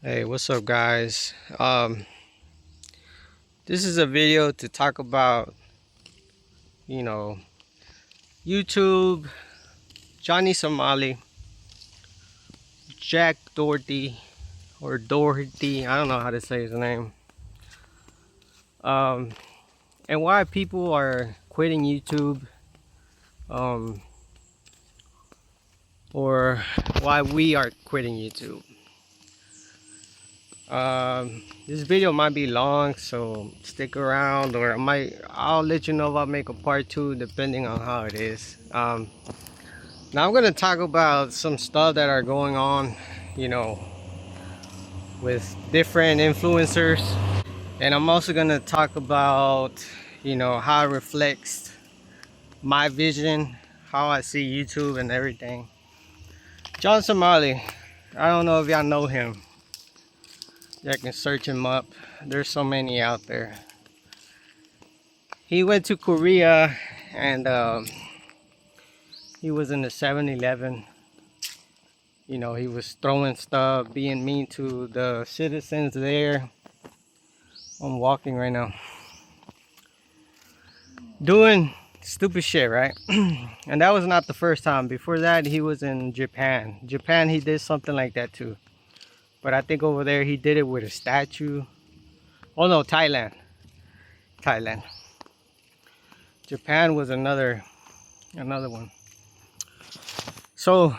Hey, what's up, guys? This is a video to talk about, you know, YouTube, Johnny Somali, Jack Doherty, or Doherty. I don't know how to say his name. Um, and why people are quitting YouTube, um, or why we are quitting YouTube. This video might be long, so stick around, or I'll let you know if I make a part two, depending on how it is. Now I'm gonna talk about some stuff that are going on, you know, with different influencers, and I'm also gonna talk about, how it reflects my vision, how I see YouTube and everything. John Somali, I don't know if y'all know him. Y'all can search him up. There's so many out there. He went to Korea and he was in the 7-Eleven. He was throwing stuff, being mean to the citizens there. I'm walking right now. Doing stupid shit, right? And that was not the first time. Before that, he was in Japan. Japan, he did something like that too. But I think over there, he did it with a statue. Oh no, Thailand. Thailand. Japan was another one. So,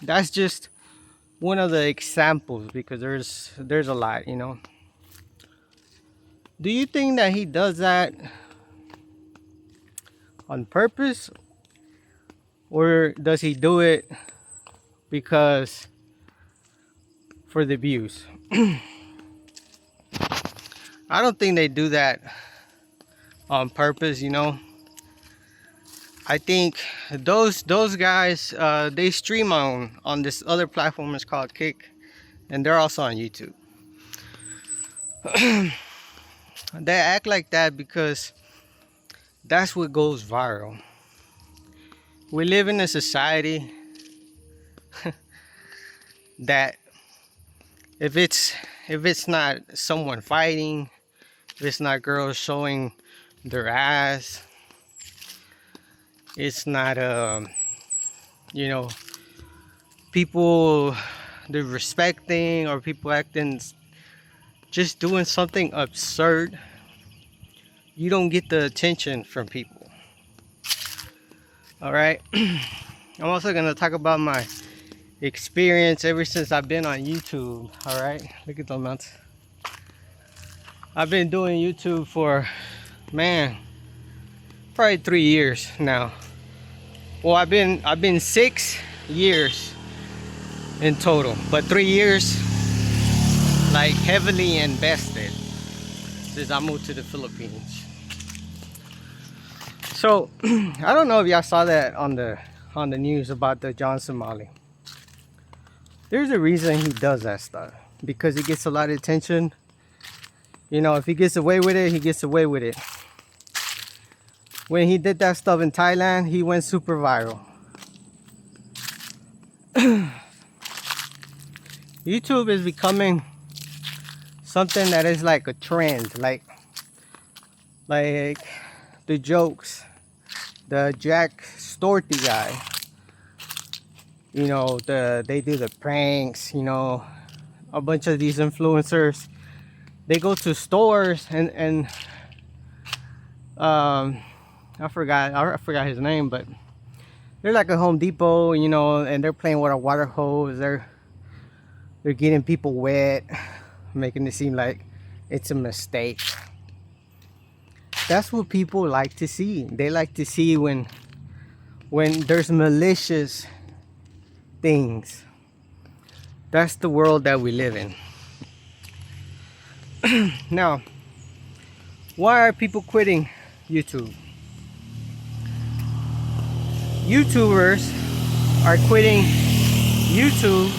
that's just one of the examples, because there's a lot. Do you think that he does that on purpose, or does he do it because for the views? I don't think they do that on purpose. I think those guys, they stream on this other platform. It's called Kick, and they're also on YouTube. They act like that because that's what goes viral. We live in a society that if it's not someone fighting, if it's not girls showing their ass, it's not people disrespecting, or people acting, just doing something absurd, you don't get the attention from people. All right. I'm also gonna talk about my experience ever since I've been on YouTube. All right, look at the amounts. I've been doing YouTube for, man, probably 3 years now. Well, I've been 6 years in total, but 3 years like heavily invested since I moved to the Philippines. So I don't know if y'all saw that on the news about the John Somali. There's a reason he does that stuff, because he gets a lot of attention. If he gets away with it, he gets away with it. When he did that stuff in Thailand, he went super viral. YouTube is becoming something that is like a trend, like the jokes, the Jack Doherty guy. They do the pranks. A bunch of these influencers, they go to stores and I forgot his name, but they're like a Home Depot, and they're playing with a water hose. They're getting people wet, making it seem like it's a mistake. That's what people like to see. They like to see when there's malicious things. That's the world that we live in. Now, why are people quitting YouTube? YouTubers are quitting YouTube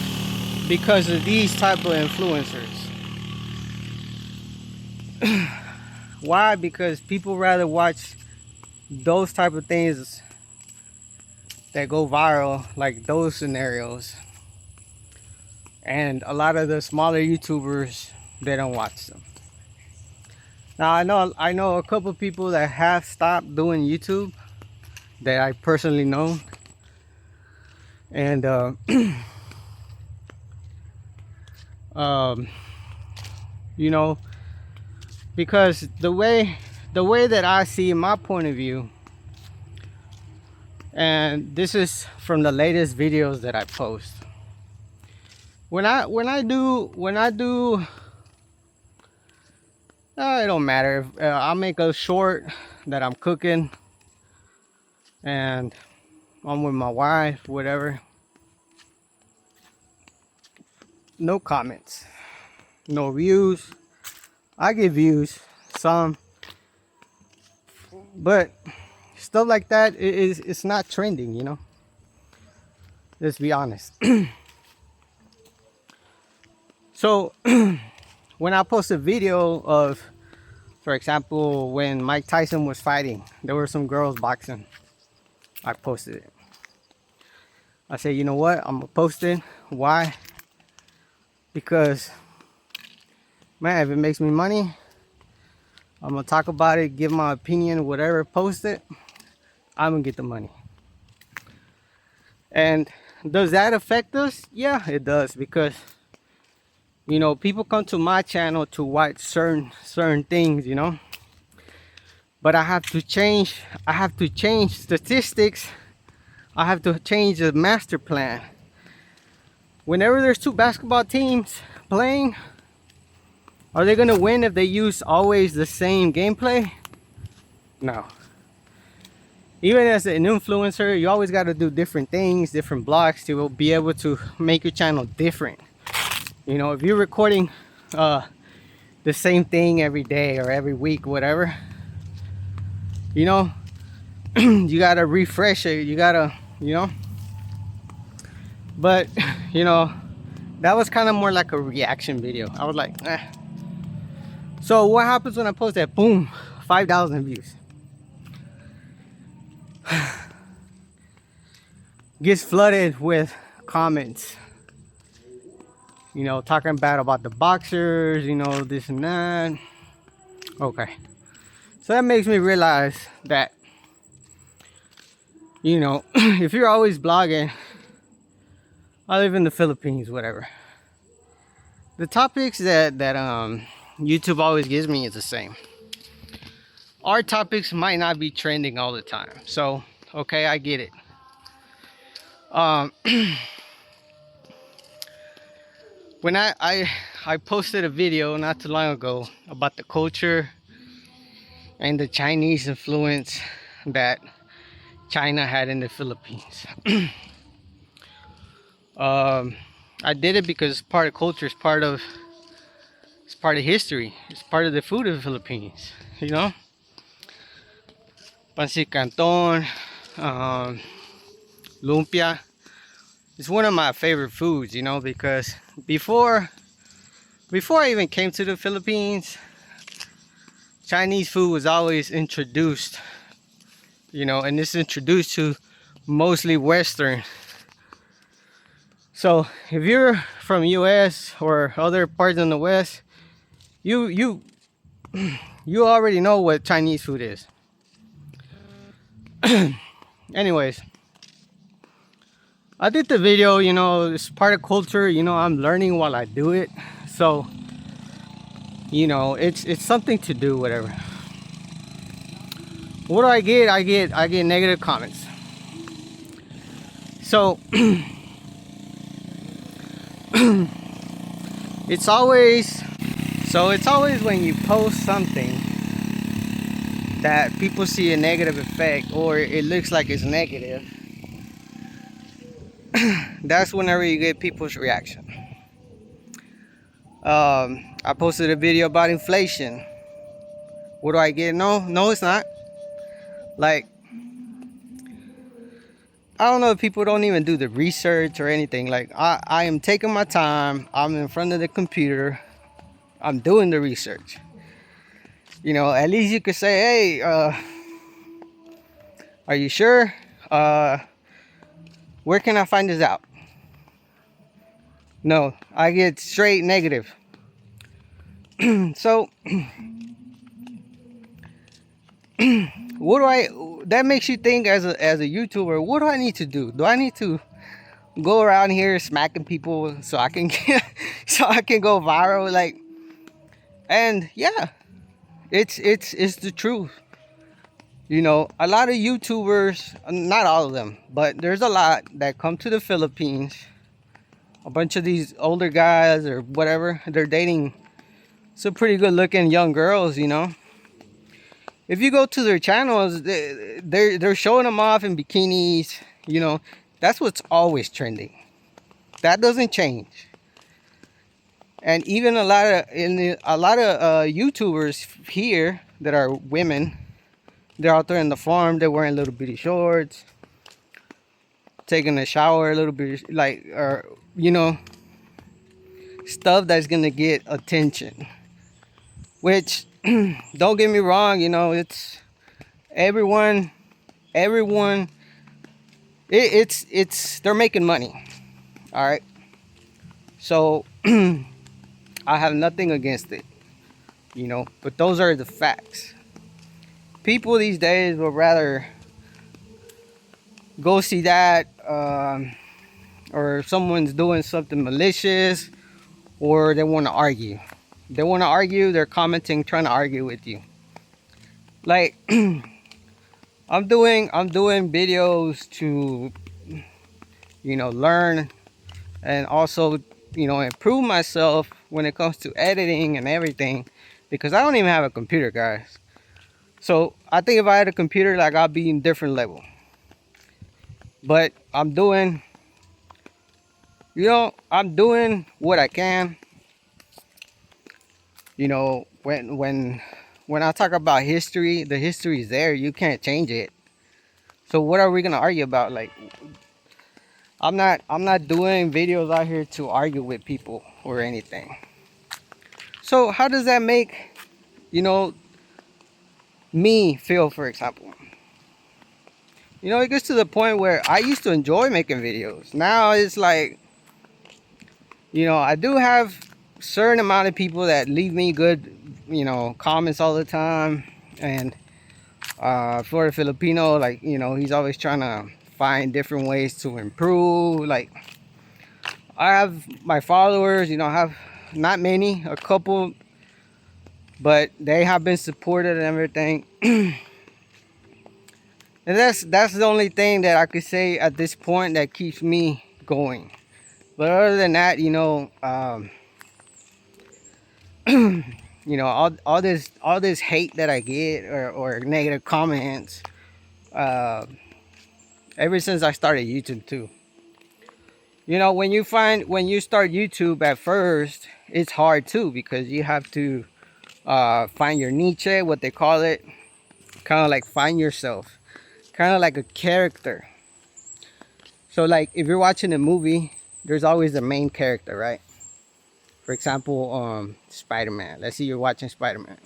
because of these type of influencers. Why? Because people rather watch those type of things that go viral, like those scenarios, and a lot of the smaller YouTubers, they don't watch them. Now I know a couple people that have stopped doing YouTube that I personally know, and um, you know, because the way that I see my point of view, and this is from the latest videos that I post. When I do it don't matter if I'll make a short that I'm cooking and I'm with my wife, whatever. No comments, no views. I get views, some, but stuff like that it's not trending, you know. Let's be honest. So when I post a video of, for example, when Mike Tyson was fighting, there were some girls boxing. I posted it. I said, you know what? I'm gonna post it. Why? Because, man, if it makes me money, I'm gonna talk about it, give my opinion, whatever, post it. I'm gonna get the money. And does that affect us? Yeah, it does, because you know, people come to my channel to watch certain things, you know. But I have to change statistics. I have to change the master plan. Whenever there's two basketball teams playing, are they gonna win if they use always the same gameplay? No. Even as an influencer, you always got to do different things, different blocks to be able to make your channel different. You know, if you're recording the same thing every day or every week, whatever, you know, you gotta refresh it. You gotta, you know. But you know, that was kind of more like a reaction video. I was like, eh. So what happens when I post that? Boom, 5,000 views. Gets flooded with comments, you know, talking bad about the boxers, you know, this and that. Okay, so that makes me realize that, you know, if you're always blogging, I live in the Philippines, whatever, the topics that YouTube always gives me is the same. Our topics might not be trending all the time, so okay, I get it. When I posted a video not too long ago about the culture and the Chinese influence that China had in the Philippines. I did it because part of culture, is part of history. It's part of the food of the Philippines, you know. Pancit canton, lumpia. It's one of my favorite foods, you know, because before I even came to the Philippines, Chinese food was always introduced, you know, and it's introduced to mostly Western. So if you're from US or other parts in the West, you already know what Chinese food is. Anyways, I did the video, you know, it's part of culture, you know, I'm learning while I do it. So, you know, it's something to do, whatever. What do I get? I get negative comments. So it's always when you post something that people see a negative effect, or it looks like it's negative, that's whenever you get people's reaction. I posted a video about inflation. What do I get? No, it's not. Like, I don't know if people don't even do the research or anything. Like, I am taking my time. I'm in front of the computer. I'm doing the research. You know, at least you could say, hey, are you sure? Where can I find this out? No, I get straight negative. So what do I? That makes you think as a YouTuber. What do I need to do? Do I need to go around here smacking people so I can get, so I can go viral? Like, and yeah, it's the truth. You know, a lot of YouTubers, not all of them, but there's a lot that come to the Philippines. A bunch of these older guys or whatever, they're dating some pretty good looking young girls, you know. If you go to their channels, they're showing them off in bikinis, you know. That's what's always trending. That doesn't change. And even a lot of YouTubers here that are women, they're out there in the farm, they're wearing little bitty shorts, taking a shower a little bit, like, or you know, stuff that's gonna get attention. Which, don't get me wrong, you know, it's everyone, everyone. It's they're making money. All right, so I have nothing against it, you know, but those are the facts. People these days would rather go see that, or someone's doing something malicious, or they want to argue. They want to argue. They're commenting, trying to argue with you. Like I'm doing videos to, you know, learn and also, you know, improve myself when it comes to editing and everything, because I don't even have a computer, guys. So I think if I had a computer, like, I'd be in different level. But I'm doing, you know, I'm doing what I can. You know, when I talk about history, the history is there. You can't change it. So what are we gonna argue about? Like, I'm not doing videos out here to argue with people or anything. So how does that make, you know, me feel, for example? You know, it gets to the point where I used to enjoy making videos. Now it's like, you know, I do have certain amount of people that leave me good, you know, comments all the time. And for a Filipino, like, you know, he's always trying to find different ways to improve. Like, I have my followers, you know, I have not many, a couple, but they have been supported and everything. And that's the only thing that I could say at this point that keeps me going. But other than that, you know, you know, all this hate that I get, or negative comments, uh, ever since I started YouTube too. You know, when you start YouTube at first, it's hard too, because you have to find your niche, what they call it, kind of like find yourself, kind of like a character. So like if you're watching a movie, there's always the main character, right? For example, Spider-Man. Let's say you're watching Spider-Man.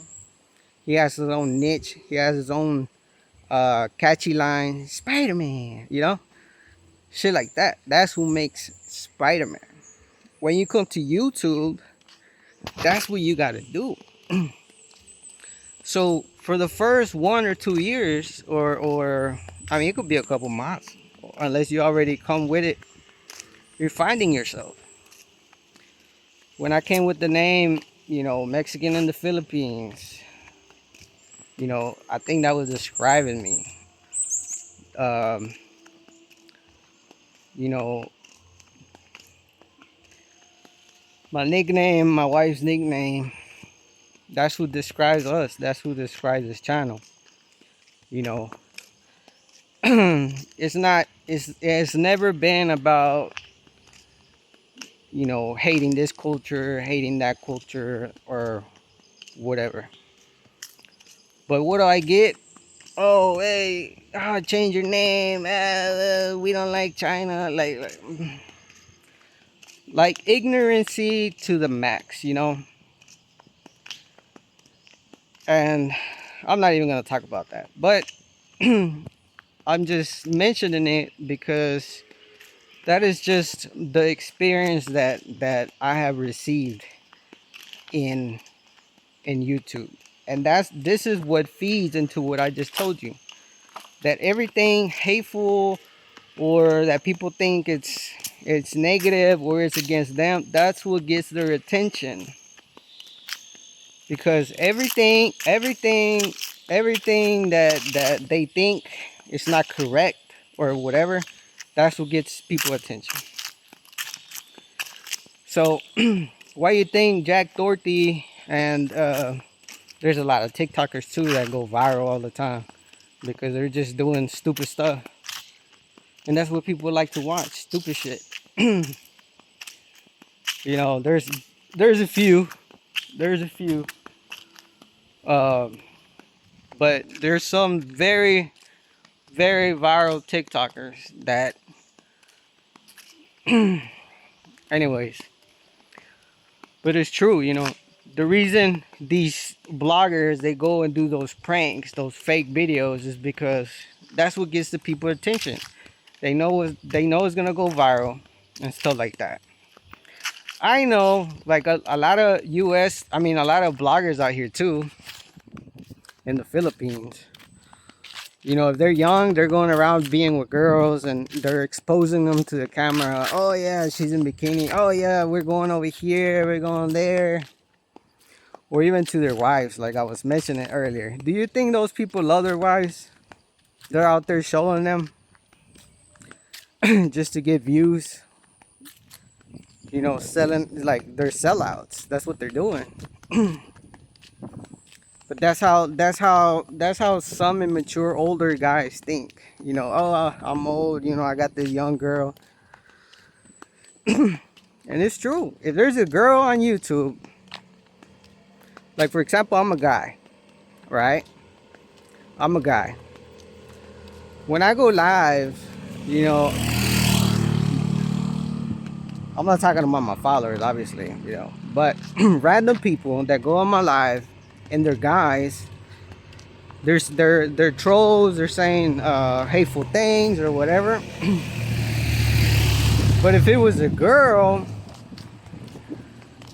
He has his own niche. He has his own catchy line, Spider-Man, you know? Shit like that. That's who makes Spider-Man. When you come to YouTube, that's what you gotta do. So for the first 1 or 2 years, or I mean, it could be a couple months, unless you already come with it, you're finding yourself. When I came with the name, you know, Mexican in the Philippines, you know, I think that was describing me. Um, you know, my nickname, my wife's nickname, that's who describes us. That's who describes this channel. You know, it's never been about, you know, hating this culture, hating that culture, or whatever. But what do I get? Oh, hey, change your name. We don't like China. Like ignorancy to the max, you know. And I'm not even gonna talk about that. But I'm just mentioning it because That is just the experience that I have received in YouTube. And this is what feeds into what I just told you. That everything hateful, or that people think it's negative or it's against them, that's what gets their attention. Because everything that they think is not correct or whatever, that's what gets people attention. So why you think Jack Doherty and there's a lot of TikTokers too that go viral all the time, because they're just doing stupid stuff, and that's what people like to watch, stupid shit. You know, there's a few, there's a few, um, but there's some very viral TikTokers that, anyways. But it's true, you know. The reason these bloggers, they go and do those pranks, those fake videos, is because that's what gets the people attention. They know it's gonna go viral and stuff like that. I know, like a lot of a lot of bloggers out here too in the Philippines. You know, if they're young, they're going around being with girls and they're exposing them to the camera. Oh yeah, she's in bikini. Oh yeah, we're going over here, we're going there. Or even to their wives, like I was mentioning earlier. Do you think those people love their wives? They're out there showing them just to get views. You know, selling, like they're sellouts. That's what they're doing. But that's how some immature older guys think. You know, oh, I'm old. You know, I got this young girl. And it's true. If there's a girl on YouTube, like for example, I'm a guy, right? I'm a guy. When I go live, you know, I'm not talking about my followers, obviously, you know, but random people that go on my live and they're guys, they're trolls, they're saying hateful things or whatever. But if it was a girl,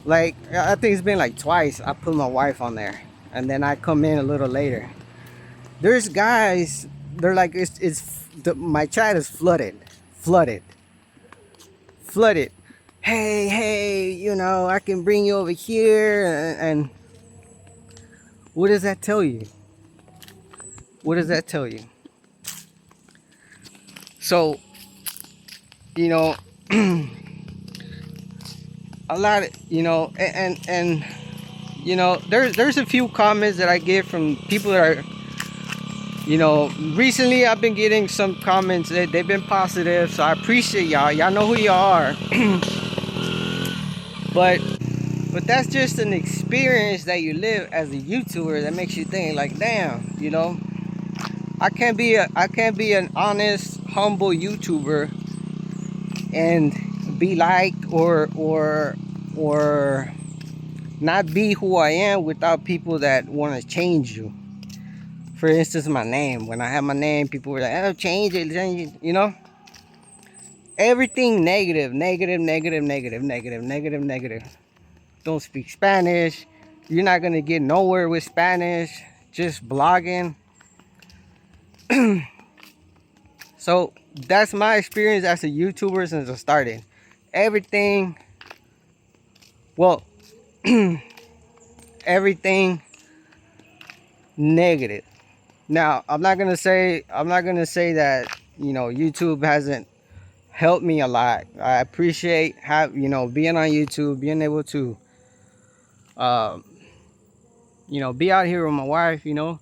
like I think it's been like twice I put my wife on there and then I come in a little later. There's guys, they're like, my chat is flooded. Hey, you know, I can bring you over here, and what does that tell you? What does that tell you? So, you know, a lot of, you know, and you know, there's a few comments that I get from people that are, you know, recently I've been getting some comments that they've been positive, so I appreciate y'all know who you are. but that's just an experience that you live as a YouTuber that makes you think like, damn, you know, I can't be an honest, humble YouTuber and be liked or not be who I am without people that want to change you. For instance, my name. When I have my name, people were like, "Oh, change it, you know." Everything negative. Don't speak Spanish. You're not gonna get nowhere with Spanish. Just blogging. So that's my experience as a YouTuber since I started. Everything, well, everything negative. Now, I'm not gonna say that, you know, YouTube hasn't helped me a lot. I appreciate being on YouTube, being able to um, you know, be out here with my wife, you know.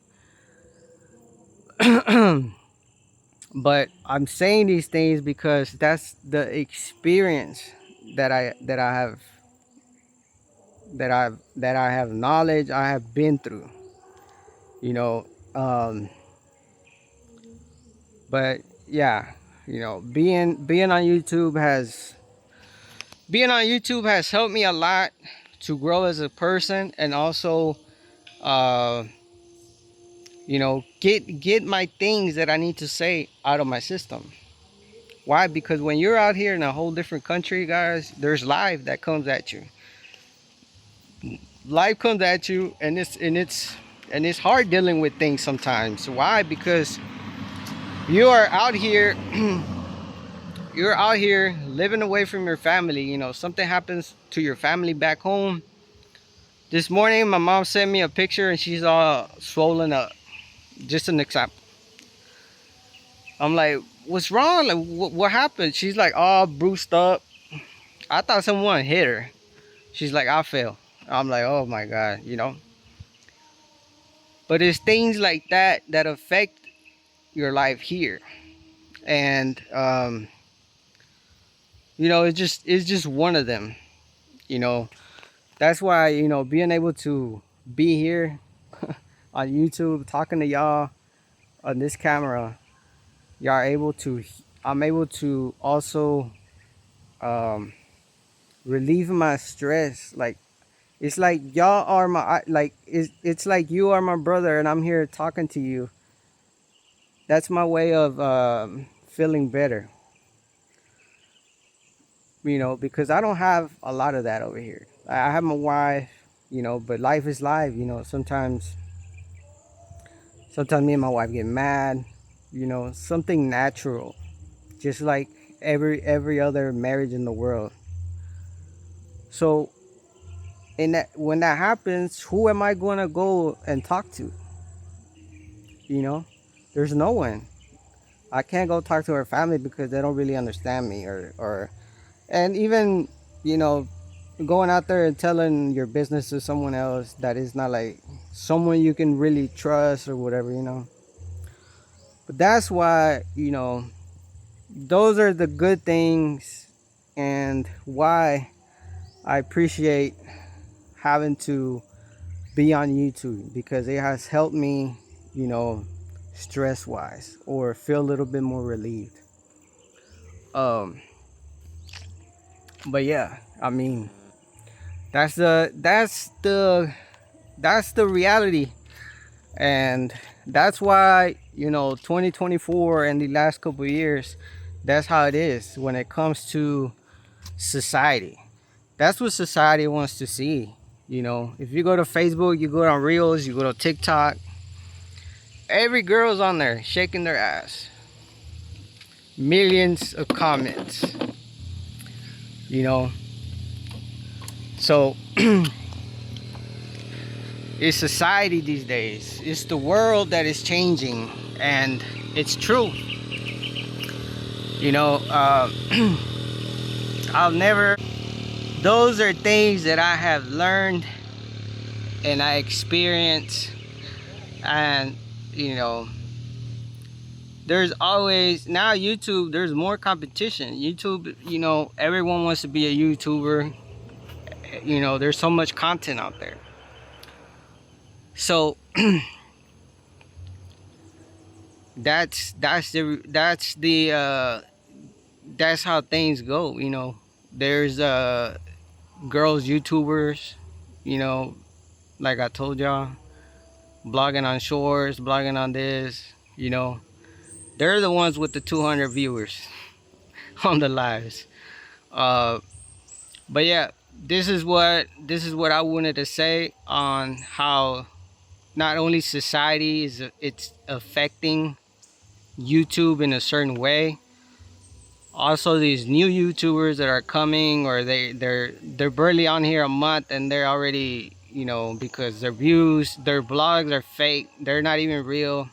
But I'm saying these things because that's the experience that I have, that I have knowledge I have been through, you know. But yeah, you know, being on YouTube has helped me a lot to grow as a person, and also uh you know, get my things that I need to say out of my system. Why? Because when you're out here in a whole different country, guys, there's life that comes at you. Life comes at you, and it's hard dealing with things sometimes. Why? Because you are out here you're out here living away from your family. You know, something happens to your family back home. This morning my mom sent me a picture and she's all swollen up. Just an example. I'm like, what's wrong? Like, what happened? She's like, all bruised up. I thought someone hit her. She's like, I fell. I'm like, oh my God, you know. But it's things like that that affect your life here. And you know, it's just one of them. You know, that's why, you know, being able to be here on YouTube talking to y'all on this camera, y'all are able to, I'm able to also relieve my stress. Like, it's like y'all are my, like, it's like you are my brother and I'm here talking to you. That's my way of feeling better, you know, because I don't have a lot of that over here. I have my wife, you know, but life is life, you know. Sometimes me and my wife get mad, you know, something natural, just like every other marriage in the world. So in that, when that happens, who am I going to go and talk to? You know, there's no one. I can't go talk to her family because they don't really understand me, or and even, you know, going out there and telling your business to someone else that is not like someone you can really trust or whatever, you know. But that's why, you know, those are the good things, and why I appreciate having to be on YouTube, because it has helped me, you know, stress wise, or feel a little bit more relieved. Um, but yeah, I mean, that's the reality, and that's why, you know, 2024 and the last couple of years, that's how it is when it comes to society. That's what society wants to see. You know, if you go to Facebook, you go on Reels, you go to TikTok, every girl's on there shaking their ass. Millions of comments. You know, so it's society these days. It's the world that is changing, and it's true. You know, I'll never. Those are things that I have learned and I experienced, and you know, there's always, now YouTube, there's more competition. YouTube, you know, everyone wants to be a YouTuber. You know, there's so much content out there. So that's how things go, you know. There's girls YouTubers, you know, like I told y'all, blogging on shores, blogging on this, you know. They're the ones with the 200 viewers on the lives. But yeah, this is what I wanted to say on how not only society is, it's affecting YouTube in a certain way. Also, these new YouTubers that are coming, or they're barely on here a month and they're already, you know, because their views, their blogs are fake. They're not even real.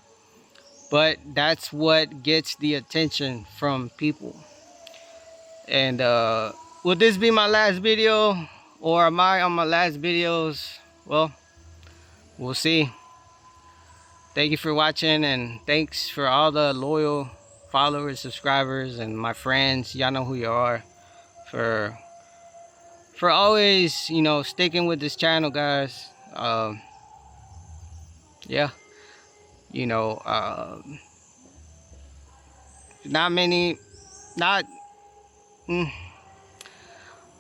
But that's what gets the attention from people. And will this be my last video, or am I on my last videos? Well, we'll see. Thank you for watching, and thanks for all the loyal followers, subscribers, and my friends. Y'all know who you are, for always, you know, sticking with this channel, guys. Yeah, you know, not many, not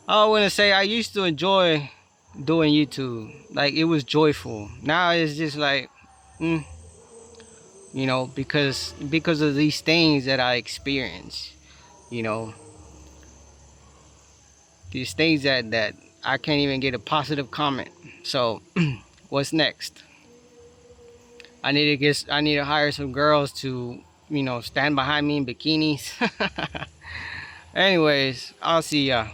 I want to say, I used to enjoy doing YouTube. Like, it was joyful. Now it's just like, you know, because of these things that I experienced. You know, these things that I can't even get a positive comment. So what's next? I need to hire some girls to, stand behind me in bikinis. Anyways, I'll see ya.